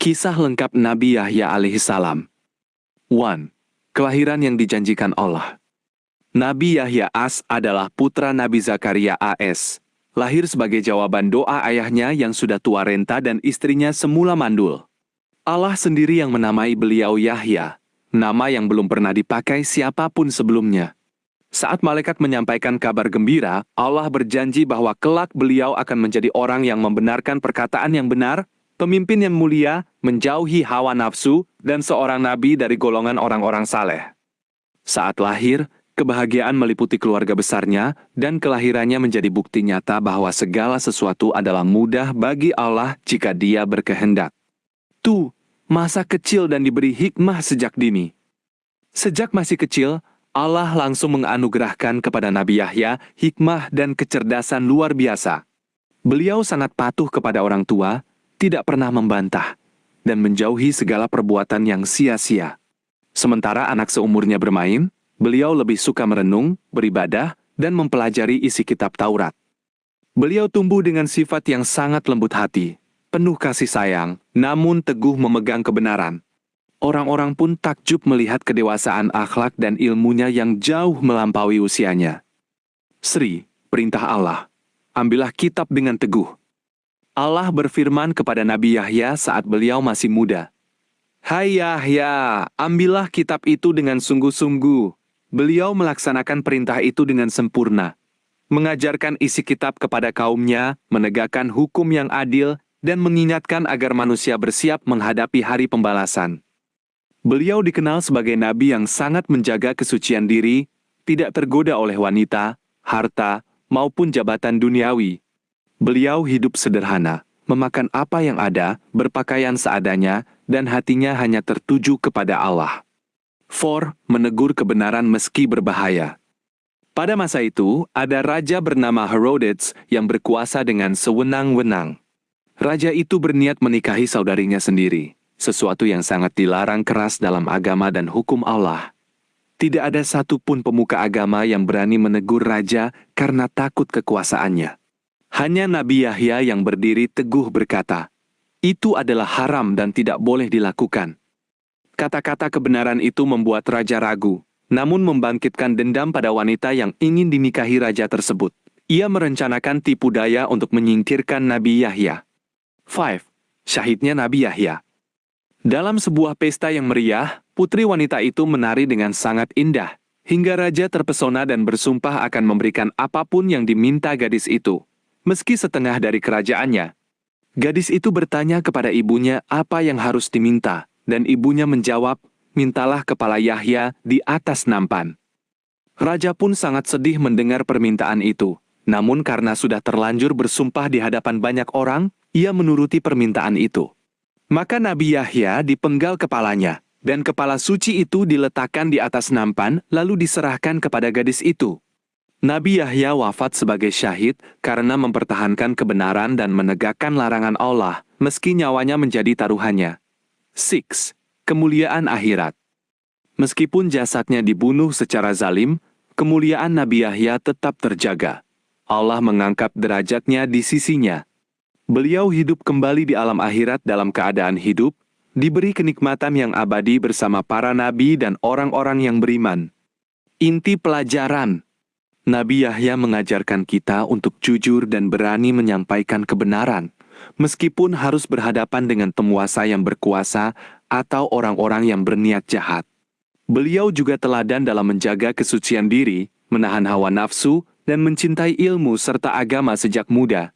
Kisah lengkap Nabi Yahya alaihissalam. 1. Kelahiran yang dijanjikan Allah. Nabi Yahya AS adalah putra Nabi Zakaria AS. Lahir sebagai jawaban doa ayahnya yang sudah tua renta dan istrinya semula mandul. Allah sendiri yang menamai beliau Yahya, nama yang belum pernah dipakai siapapun sebelumnya. Saat malaikat menyampaikan kabar gembira, Allah berjanji bahwa kelak beliau akan menjadi orang yang membenarkan perkataan yang benar, pemimpin yang mulia, menjauhi hawa nafsu, dan seorang nabi dari golongan orang-orang saleh. Saat lahir, kebahagiaan meliputi keluarga besarnya, dan kelahirannya menjadi bukti nyata bahwa segala sesuatu adalah mudah bagi Allah jika Dia berkehendak. Masa kecil dan diberi hikmah sejak dini. Sejak masih kecil, Allah langsung menganugerahkan kepada Nabi Yahya hikmah dan kecerdasan luar biasa. Beliau sangat patuh kepada orang tua, tidak pernah membantah, dan menjauhi segala perbuatan yang sia-sia. Sementara anak seumurnya bermain, beliau lebih suka merenung, beribadah, dan mempelajari isi kitab Taurat. Beliau tumbuh dengan sifat yang sangat lembut hati, penuh kasih sayang, namun teguh memegang kebenaran. Orang-orang pun takjub melihat kedewasaan akhlak dan ilmunya yang jauh melampaui usianya. Sri, perintah Allah, ambillah kitab dengan teguh. Allah berfirman kepada Nabi Yahya saat beliau masih muda. Hai Yahya, ambillah kitab itu dengan sungguh-sungguh. Beliau melaksanakan perintah itu dengan sempurna. Mengajarkan isi kitab kepada kaumnya, menegakkan hukum yang adil, dan mengingatkan agar manusia bersiap menghadapi hari pembalasan. Beliau dikenal sebagai nabi yang sangat menjaga kesucian diri, tidak tergoda oleh wanita, harta, maupun jabatan duniawi. Beliau hidup sederhana, memakan apa yang ada, berpakaian seadanya, dan hatinya hanya tertuju kepada Allah. 4. Menegur kebenaran meski berbahaya. Pada masa itu, ada raja bernama Herodes yang berkuasa dengan sewenang-wenang. Raja itu berniat menikahi saudarinya sendiri, sesuatu yang sangat dilarang keras dalam agama dan hukum Allah. Tidak ada satupun pemuka agama yang berani menegur raja karena takut kekuasaannya. Hanya Nabi Yahya yang berdiri teguh berkata, itu adalah haram dan tidak boleh dilakukan. Kata-kata kebenaran itu membuat raja ragu, namun membangkitkan dendam pada wanita yang ingin dinikahi raja tersebut. Ia merencanakan tipu daya untuk menyingkirkan Nabi Yahya. 5. Syahidnya Nabi Yahya. Dalam sebuah pesta yang meriah, putri wanita itu menari dengan sangat indah, hingga raja terpesona dan bersumpah akan memberikan apapun yang diminta gadis itu, meski setengah dari kerajaannya. Gadis itu bertanya kepada ibunya apa yang harus diminta, dan ibunya menjawab, mintalah kepala Yahya di atas nampan. Raja pun sangat sedih mendengar permintaan itu, namun karena sudah terlanjur bersumpah di hadapan banyak orang, ia menuruti permintaan itu. Maka Nabi Yahya dipenggal kepalanya, dan kepala suci itu diletakkan di atas nampan, lalu diserahkan kepada gadis itu. Nabi Yahya wafat sebagai syahid karena mempertahankan kebenaran dan menegakkan larangan Allah, meski nyawanya menjadi taruhannya. 6. Kemuliaan akhirat. Meskipun jasadnya dibunuh secara zalim, kemuliaan Nabi Yahya tetap terjaga. Allah mengangkat derajatnya di sisinya. Beliau hidup kembali di alam akhirat dalam keadaan hidup, diberi kenikmatan yang abadi bersama para nabi dan orang-orang yang beriman. Inti pelajaran. Nabi Yahya mengajarkan kita untuk jujur dan berani menyampaikan kebenaran, meskipun harus berhadapan dengan penguasa yang berkuasa atau orang-orang yang berniat jahat. Beliau juga teladan dalam menjaga kesucian diri, menahan hawa nafsu, dan mencintai ilmu serta agama sejak muda.